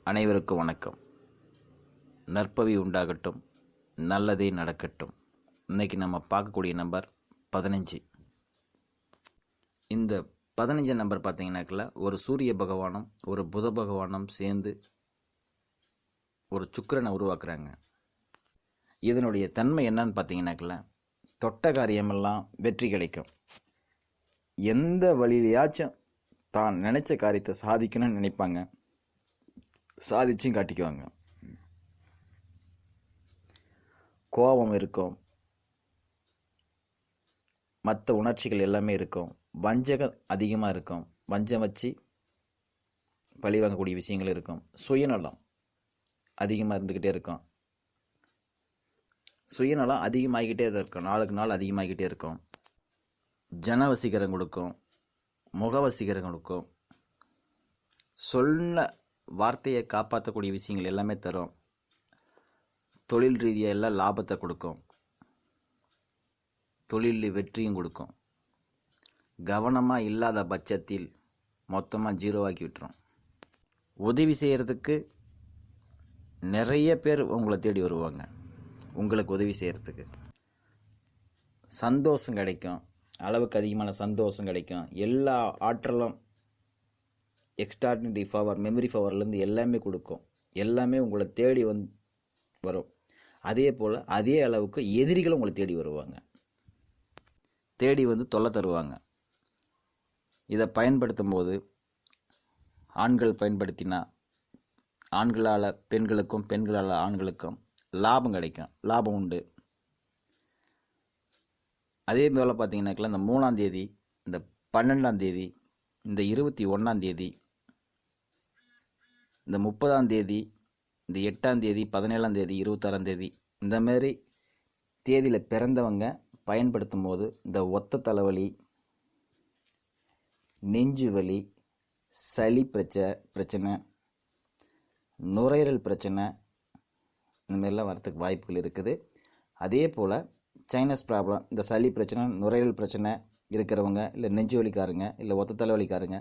அனைவருக்கும் வணக்கம். நற்பவி உண்டாகட்டும், நல்லதே நடக்கட்டும். இன்றைக்கி நம்ம பார்க்கக்கூடிய நம்பர் 15. இந்த 15 நம்பர் பார்த்தீங்கன்னாக்கில் ஒரு சூரிய பகவானும் ஒரு புத பகவானும் சேர்ந்து ஒரு சுக்கிரனை உருவாக்குறாங்க. இதனுடைய தன்மை என்னன்னு பார்த்தீங்கன்னாக்கில் தொட்ட காரியமெல்லாம் வெற்றி கிடைக்கும். எந்த வழியிலையாச்சும் தான் நினச்ச காரியத்தை சாதிக்கணும்னு நினைப்பாங்க, சாதிச்சும் காட்டிக்குவாங்க. கோபம் இருக்கும், மற்ற உணர்ச்சிகள் எல்லாமே இருக்கும், வஞ்சகம் அதிகமாக இருக்கும், வஞ்சம் வச்சு பழி வாங்கக்கூடிய விஷயங்கள் இருக்கும், சுயநலம் அதிகமாக இருந்துக்கிட்டே இருக்கும். சுயநலம் அதிகமாகிக்கிட்டே தான் இருக்கும், நாளுக்கு நாள் அதிகமாகிக்கிட்டே இருக்கும். ஜனவசீகரம் கொடுக்கும், முகவசீகரம் கொடுக்கும், சொன்ன வார்த்தையை காப்பாற்றக்கூடிய விஷயங்கள் எல்லாமே தரும். தொழில் ரீதியாக எல்லாம் லாபத்தை கொடுக்கும், தொழிலில் வெற்றியும் கொடுக்கும். கவனமாக இல்லாத பட்சத்தில் மொத்தமாக ஜீரோவாக்கி விட்டுரும். உதவி செய்கிறதுக்கு நிறைய பேர் உங்களை தேடி வருவாங்க. உங்களுக்கு உதவி செய்கிறதுக்கு சந்தோஷம் கிடைக்கும், அளவுக்கு அதிகமான சந்தோஷம் கிடைக்கும். எல்லா ஆற்றலும் எக்ஸ்ட்ராடினரி பவர், மெமரி பவர்லேருந்து எல்லாமே கொடுக்கும். எல்லாமே உங்களை தேடி வரும். அதே போல் அதே அளவுக்கு எதிரிகளும் உங்களை தேடி வருவாங்க, தேடி வந்து தொல்லை தருவாங்க. இதை பயன்படுத்தும் போது ஆண்கள் பயன்படுத்தினா ஆண்களால் பெண்களுக்கும், பெண்களால் ஆண்களுக்கும் லாபம் கிடைக்கும், லாபம் உண்டு. அதே போல் பார்த்தீங்கன்னாக்கில் இந்த 3ஆம் தேதி, இந்த 12ஆம் தேதி, இந்த 21ஆம் தேதி, இந்த 30ஆம் தேதி, இந்த 8ஆம் தேதி, 17ஆம் தேதி, 26ஆம் தேதி, இந்த மாதிரி தேதியில் பிறந்தவங்க பயன்படுத்தும் போது இந்த ஒத்த தலைவலி, நெஞ்சு வலி, சளி பிரச்சனை, நுரையீரல் பிரச்சனை, இந்த மாதிரிலாம் வரத்துக்கு வாய்ப்புகள் இருக்குது. அதே போல் சைனஸ் ப்ராப்ளம், இந்த சளி பிரச்சனை, நுரையீரல் பிரச்சனை இருக்கிறவங்க, இல்லை நெஞ்சு வலிக்காரங்க, இல்லை ஒத்த தலைவலிக்காரங்க,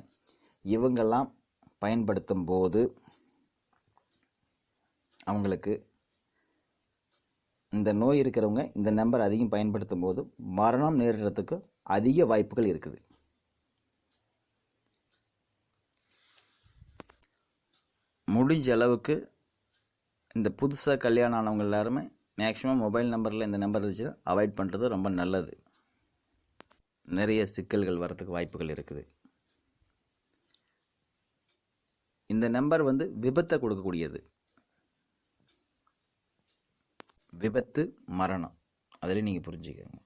இவங்கெல்லாம் பயன்படுத்தும் போது அவங்களுக்கு இந்த நோய் இருக்கிறவங்க இந்த நம்பர் அதிகம் பயன்படுத்தும் போது மரணம் நேரிடுறதுக்கு அதிக வாய்ப்புகள் இருக்குது. முடிஞ்ச அளவுக்கு இந்த புதுசாக கல்யாணம் ஆனவங்க எல்லாருமே மேக்ஸிமம் மொபைல் நம்பரில் இந்த நம்பர் வச்சு அவாய்ட் பண்ணுறது ரொம்ப நல்லது. நிறைய சிக்கல்கள் வரத்துக்கு வாய்ப்புகள் இருக்குது. இந்த நம்பர் விபத்தை கொடுக்கக்கூடியது. விபத்து, மரணம், அதில் நீங்கள் புரிஞ்சுக்கோங்க.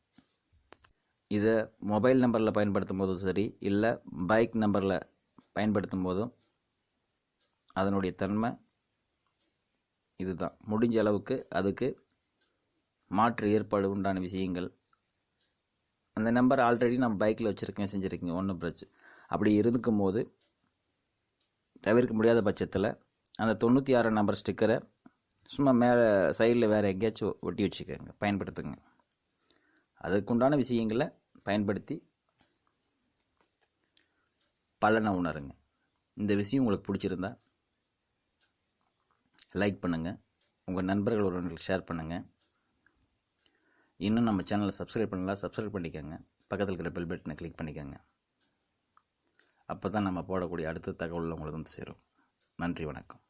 இதை மொபைல் நம்பரில் பயன்படுத்தும் போதும் சரி, இல்லை பைக் நம்பரில் பயன்படுத்தும் போதும் அதனுடைய தன்மை இதுதான். முடிஞ்ச அளவுக்கு அதுக்கு மாற்று ஏற்பாடு உண்டான விஷயங்கள். அந்த நம்பர் ஆல்ரெடி நம்ம பைக்கில் வச்சுருக்கேன், செஞ்சுருக்கீங்க, ஒன்றும் பிரச்சனை. அப்படி இருக்கும் போது தவிர்க்க முடியாத பட்சத்தில் அந்த 96 நம்பர் ஸ்டிக்கரை சும்மா மேலே சைடில் வேறு எங்கேயாச்சும் ஒட்டி வச்சுக்கோங்க, பயன்படுத்துங்க. அதுக்குண்டான விஷயங்களை பயன்படுத்தி பலனை உணருங்க. இந்த விஷயம் உங்களுக்கு பிடிச்சிருந்தா லைக் பண்ணுங்கள், உங்கள் நண்பர்கள் ஒருவர்களுக்கு ஷேர் பண்ணுங்கள். இன்னும் நம்ம சேனலை சப்ஸ்கிரைப் பண்ணலாம், சப்ஸ்கிரைப் பண்ணிக்கோங்க. பக்கத்தில் இருக்கிற பெல் பட்டனை கிளிக் பண்ணிக்கோங்க. அப்போ தான் நம்ம போடக்கூடிய அடுத்த தகவல் உங்களுக்கு சேரும். நன்றி, வணக்கம்.